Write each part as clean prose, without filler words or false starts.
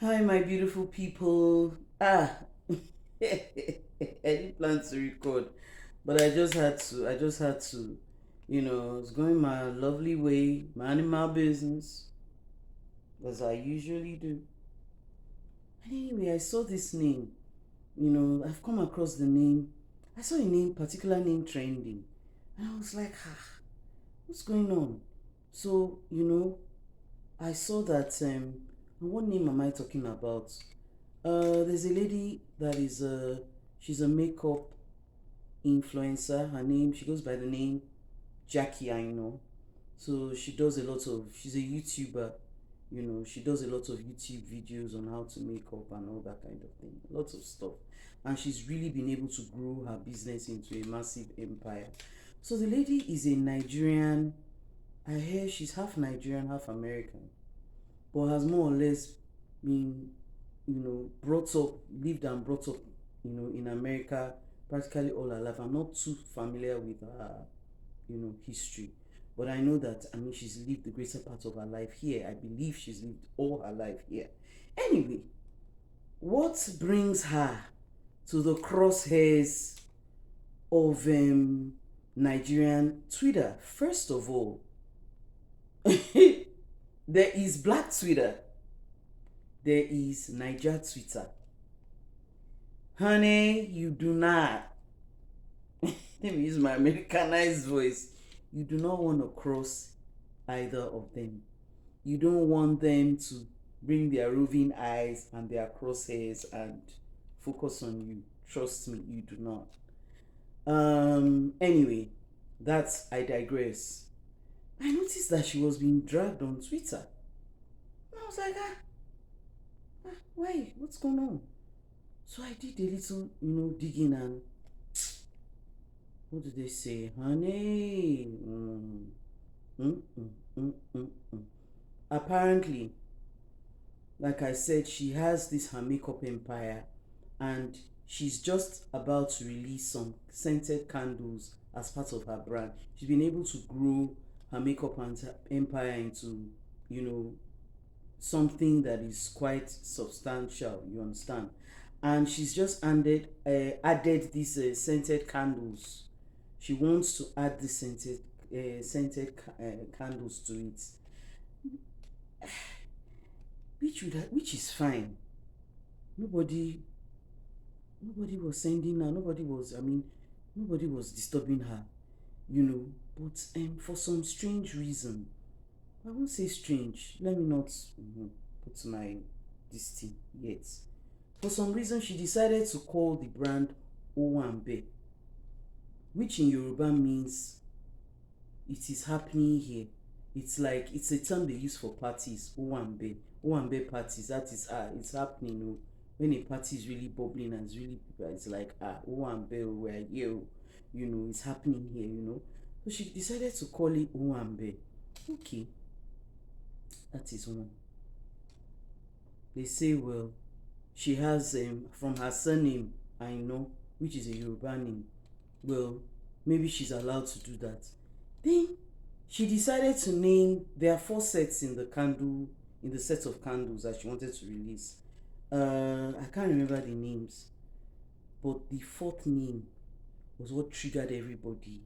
Hi, my beautiful people. I didn't plan to record, but I just had to. It's going my lovely way, minding my business, as I usually do. And anyway, I saw this name. I've come across the name. I saw a name, particular name trending, and I was like, what's going on? So, I saw that. And what name am I talking about? There's a lady that is she's a makeup influencer. She goes by the name Jackie Aina. So she's a YouTuber. She does a lot of YouTube videos on how to make up and all that kind of thing. Lots of stuff. And she's really been able to grow her business into a massive empire. So the lady is a Nigerian. I hear she's half Nigerian, half American, but has more or less been, brought up, lived and brought up, in America practically all her life. I'm not too familiar with her, history, but I know that, she's lived the greater part of her life here. I believe she's lived all her life here. Anyway, what brings her to the crosshairs of Nigerian Twitter? First of all, there is Black Twitter, there is Niger Twitter. Honey, you do not. Let me use my Americanized voice. You do not want to cross either of them. You don't want them to bring their roving eyes and their crosshairs and focus on you. Trust me, you do not. Anyway, I digress. I noticed that she was being dragged on Twitter. And I was like, why? What's going on? So I did a little, digging, and what did they say? Honey. Mm, mm, mm, mm, mm. Apparently, like I said, she has this her makeup empire, and she's just about to release some scented candles as part of her brand. She's been able to grow her makeup empire into, you know, something that is quite substantial. You understand? And she's just added these scented candles. She wants to add the candles to it, which is fine. Nobody nobody was sending her. Nobody was disturbing her. But for some strange reason, I won't say strange. Let me not put my this thing yet. For some reason, she decided to call the brand Owambe, which in Yoruba means it is happening here. It's a term they use for parties. Owambe parties. That is it's happening. When a party is really bubbling and it's like Owambe, we're here. It's happening here. So she decided to call it Owambe. Okay, that is one. They say, well, she has from her surname, I know, which is a Yoruba name. Well, maybe she's allowed to do that. Then she decided to name, there are four sets in the set of candles that she wanted to release. I can't remember the names, but the fourth name was what triggered everybody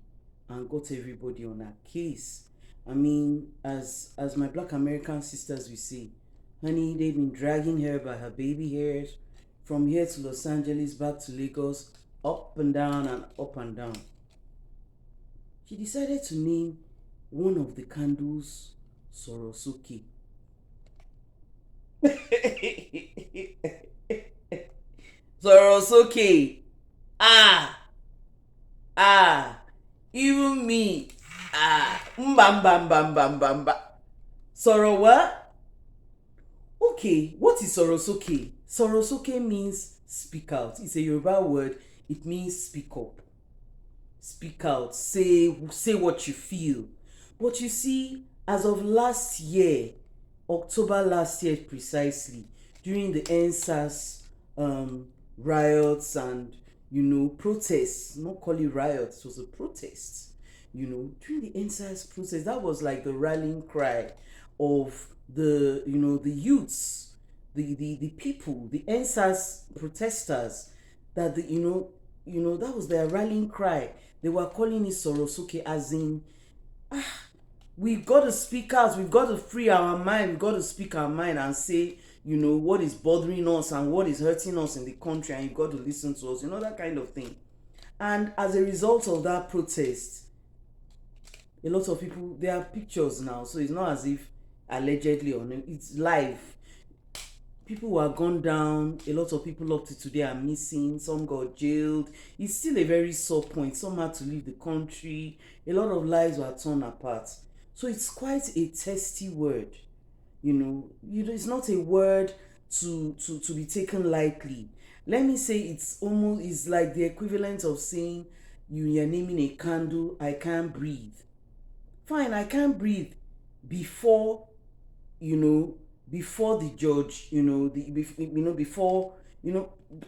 and got everybody on her case. As my Black American sisters will say, honey, they've been dragging her by her baby hairs from here to Los Angeles, back to Lagos, up and down and up and down. She decided to name one of the candles Sorosuke. Sorosuke. Ah, ah, even me. Mbam bam bam bam bam bam. Soro what? Okay, what is Sorosuke? Sorosuke means speak out. It's a Yoruba word. It means speak up. Speak out. Say what you feel. But you see, as of last year, October last year precisely, during the ENDSars riots and protests, not call it riots, it was a protest. During the ENDSars protest, that was like the rallying cry of the youths, the people, the ENDSars protesters, that that was their rallying cry. They were calling it Sorosuke, as in, we've got to speak out, we've got to free our mind, we've got to speak our mind and say, what is bothering us and what is hurting us in the country, and you've got to listen to us, that kind of thing. And as a result of that protest, a lot of people, there are pictures now, so it's not as if allegedly, or it's live. People were gunned down. A lot of people up to today are missing. Some got jailed. It's still a very sore point. Some had to leave the country. A lot of lives were torn apart. So it's quite a testy word. It's not a word to be taken lightly. Let me say it's like the equivalent of saying you're naming a candle, I can't breathe. Fine, I can't breathe before before the judge, before,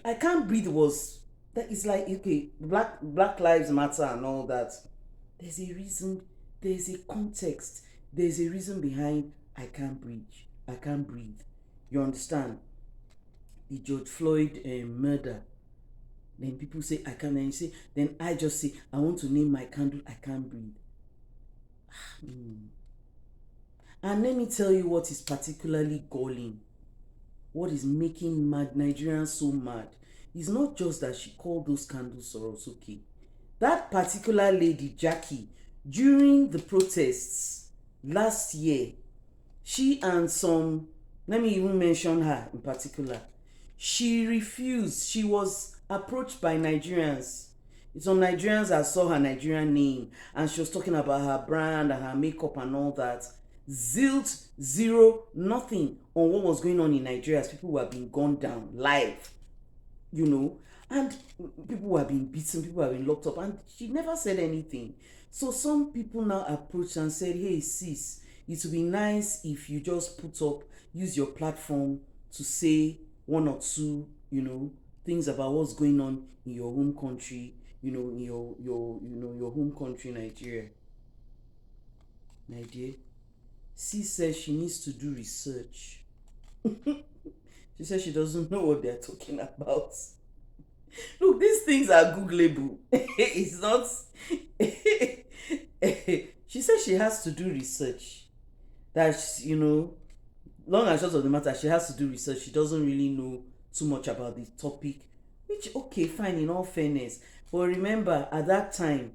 I can't breathe was that. Is like, okay, Black Lives Matter and all that. There's a reason, there's a context, there's a reason behind I can't breathe. You understand? The George Floyd murder. Then people say I can't, then I just say I want to name my candle I can't breathe. And let me tell you what is particularly galling, what is making Nigerians so mad. It's not just that she called those candles Sorosuke. That particular lady, Jackie, during the protests last year, she and some, let me even mention her in particular, she refused. She was approached by Nigerians. It's on Nigerians that saw her Nigerian name, and she was talking about her brand and her makeup and all that. Zilt, zero, nothing on what was going on in Nigeria as people were being gunned down live, and people were being beaten, people were being locked up, and she never said anything. So some people now approached and said, hey sis, it would be nice if you just use your platform to say one or two, things about what's going on in your home country, in your home country, Nigeria. My dear, sis says she needs to do research. She says she doesn't know what they're talking about. Look, these things are Googleable. It's not. She says she has to do research. That, long and short of the matter, she has to do research. She doesn't really know too much about the topic, which, okay, fine, in all fairness. But remember, at that time,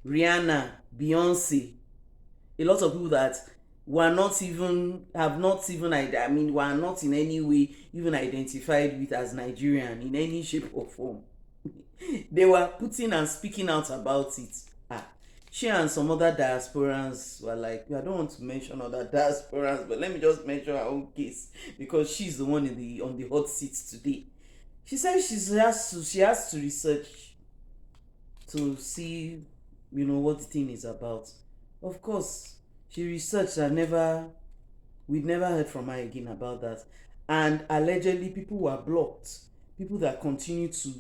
Rihanna, Beyonce, a lot of people that were not even were not in any way even identified with as Nigerian in any shape or form. They were putting and speaking out about it. She and some other diasporans were like, I don't want to mention other diasporans, but let me just mention her own case because she's the one on the hot seat today. She says she has to research to see, what the thing is about. Of course, she researched and we'd never heard from her again about that. And allegedly, people were blocked. People that continue to,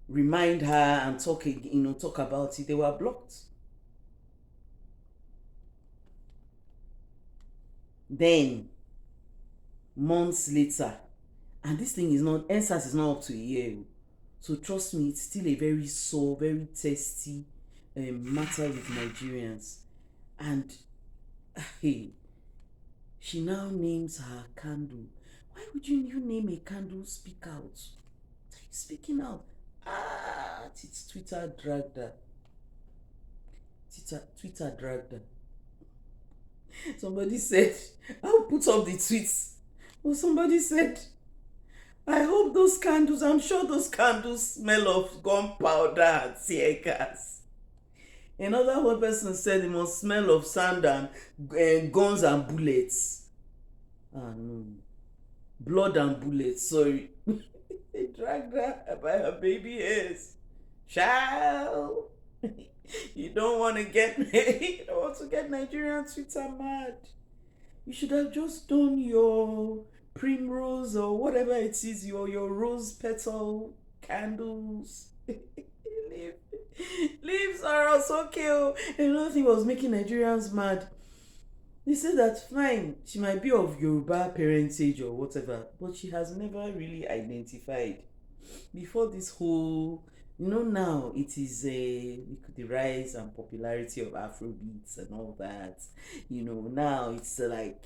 remind her and talk about it, they were blocked. Then, months later, and this thing is not, ENDSars is not up to a year. So trust me, it's still a very sore, very testy matter with Nigerians. And hey, she now names her candle. Why would you name a candle Speak Out? Speaking out. It's Twitter dragged her. Twitter dragged her. Somebody said, I'll put up the tweets. Well, somebody said, I hope those candles, I'm sure those candles smell of gunpowder and tear gas. Another one person said it must smell of sand and guns and bullets. No. Blood and bullets, sorry. They dragged her by her baby hairs. Child. You don't want to get Nigerian Twitter mad. You should have just done your primrose or whatever it is, your rose petal candles. Leaves are also okay. Another thing was making Nigerians mad They say that fine, she might be of Yoruba parentage or whatever, but she has never really identified before this whole, now it is the rise and popularity of Afrobeats and all that. Now it's like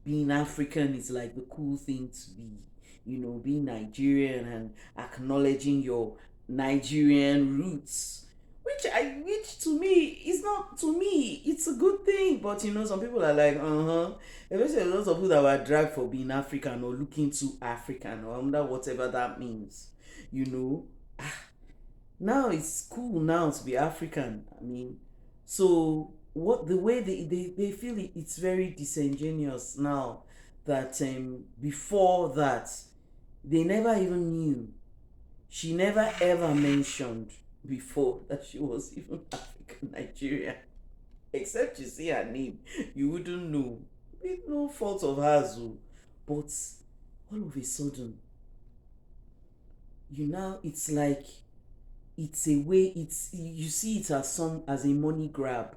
being African is like the cool thing to be. Being Nigerian and acknowledging your Nigerian roots, which to me is not, to me it's a good thing. But some people are like, especially a lot of people that were dragged for being African or looking too African or under whatever that means. You know, now it's cool now to be African. I mean, so what the way they feel it's very disingenuous now that before that they never even knew. She never ever mentioned before that she was even African Nigerian. Except you see her name, you wouldn't know. It's no fault of hers, oh. But all of a sudden, it's like it's a way. It's you see it as a money grab.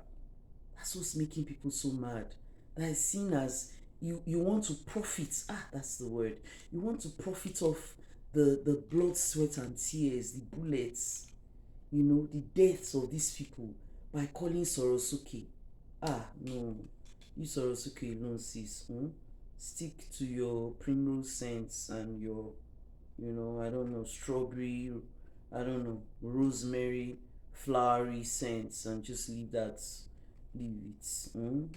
That's what's making people so mad. That is seen as you want to profit. That's the word. You want to profit off the blood, sweat, and tears, the bullets, the deaths of these people by calling Sorosuke. No. You Sorosuke alone, sis. Stick to your primrose scents and your, I don't know, strawberry, I don't know, rosemary, flowery scents, and just leave it. We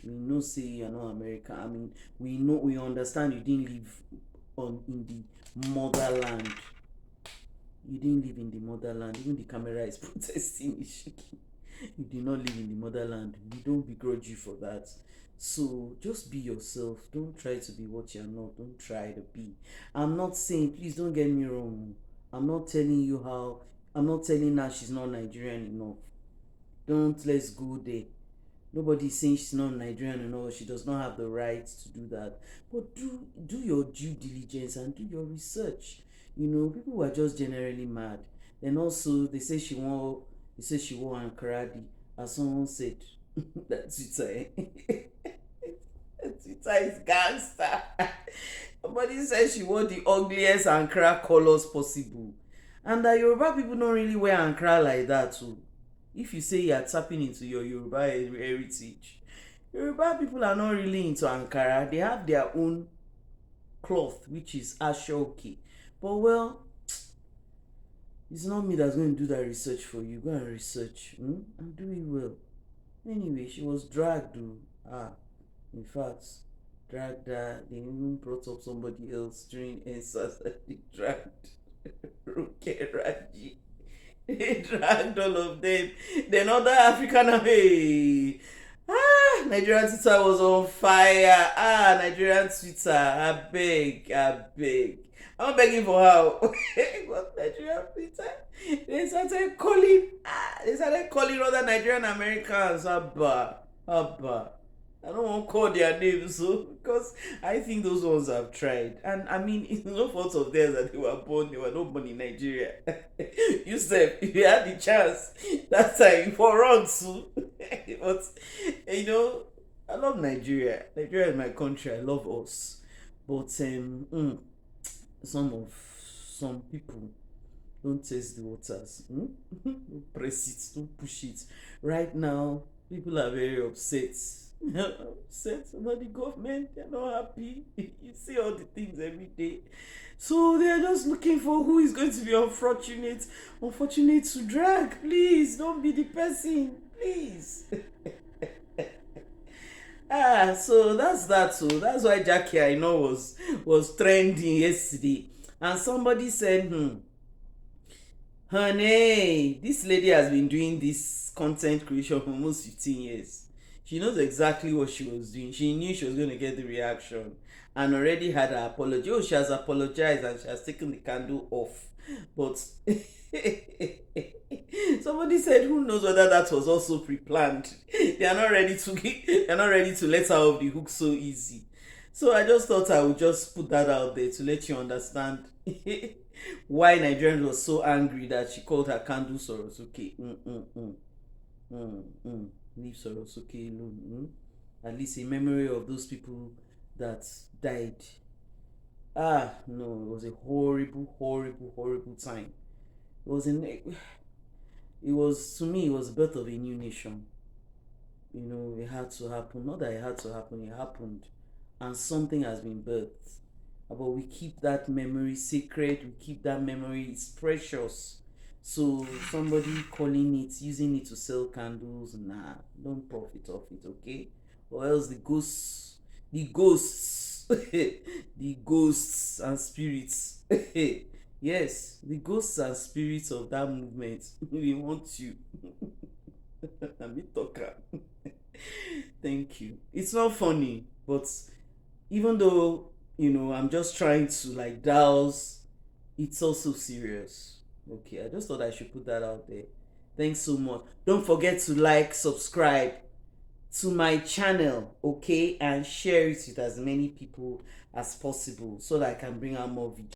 know, say you're not American. I mean, we understand you didn't live in the motherland. You didn't live in the motherland. Even the camera is protesting, is shaking. You did not live in the motherland. We don't begrudge you for that. So just be yourself. Don't try to be what you're not. Don't try to be. I'm not saying, please don't get me wrong. I'm not telling her she's not Nigerian enough. Let's go there. Nobody's saying she's not Nigerian enough. She does not have the right to do that. But do your due diligence and do your research. People were just generally mad. Then also they say she wore Ankaradi, as someone said. That Twitter, Twitter is gangster. Somebody said she wore the ugliest Ankara colors possible, and that Yoruba people don't really wear Ankara like that too. If you say you're tapping into your Yoruba heritage, Yoruba people are not really into Ankara. They have their own cloth, which is Ashoke. But well, it's not me that's going to do that research for you. Go and research, and do it well. Anyway, she was dragged. In fact, dragged her. They even brought up somebody else during ENDSars that they dragged. Ruke Raji. They dragged all of them. Then other African, hey. Nigerian Twitter was on fire. Nigerian Twitter, I beg. I'm not begging for how. What Nigerian Twitter? They started calling other Nigerian Americans Abba. I don't want to call their names, because I think those ones have tried. And I mean, it's no fault of theirs that they were not born in Nigeria. You said, if you had the chance, that time for run too. But, I love Nigeria. Nigeria is my country. I love us. But, some people don't taste the waters. Don't press it, don't push it. Right now, people are very upset. Upset about the government. They're not happy. You see all the things every day. So they're just looking for who is going to be unfortunate to drag. Please don't be the person. Please. So that's that. So that's why Jackie I know was trending yesterday. And somebody said, honey, this lady has been doing this content creation for almost 15 years. She knows exactly what she was doing. She knew she was going to get the reaction and already had her apology. Oh, she has apologized and she has taken the candle off. But somebody said, who knows whether that was also pre-planned. They are not ready to let her off the hook so easy. So I just thought I would just put that out there to let you understand why Nigerians was so angry that she called her candle Sorosuke. Leave Sorosuke alone. at least a memory of those people that died. Ah, no, it was a horrible, horrible, horrible time. It was it was, to me, it was the birth of a new nation. It had to happen. Not that it had to happen, it happened. And something has been birthed. But we keep that memory sacred, we keep that memory, it's precious. So somebody calling it, using it to sell candles, nah, don't profit off it, okay? Or else the ghosts, the ghosts and spirits, yes, the ghosts and spirits of that movement, we want you. Let me talk. Thank you. It's not funny, but even though I'm just trying to like douse, it's also serious. Okay, I just thought I should put that out there. Thanks so much. Don't forget to like, subscribe to my channel, okay, and share it with as many people as possible so that I can bring out more videos.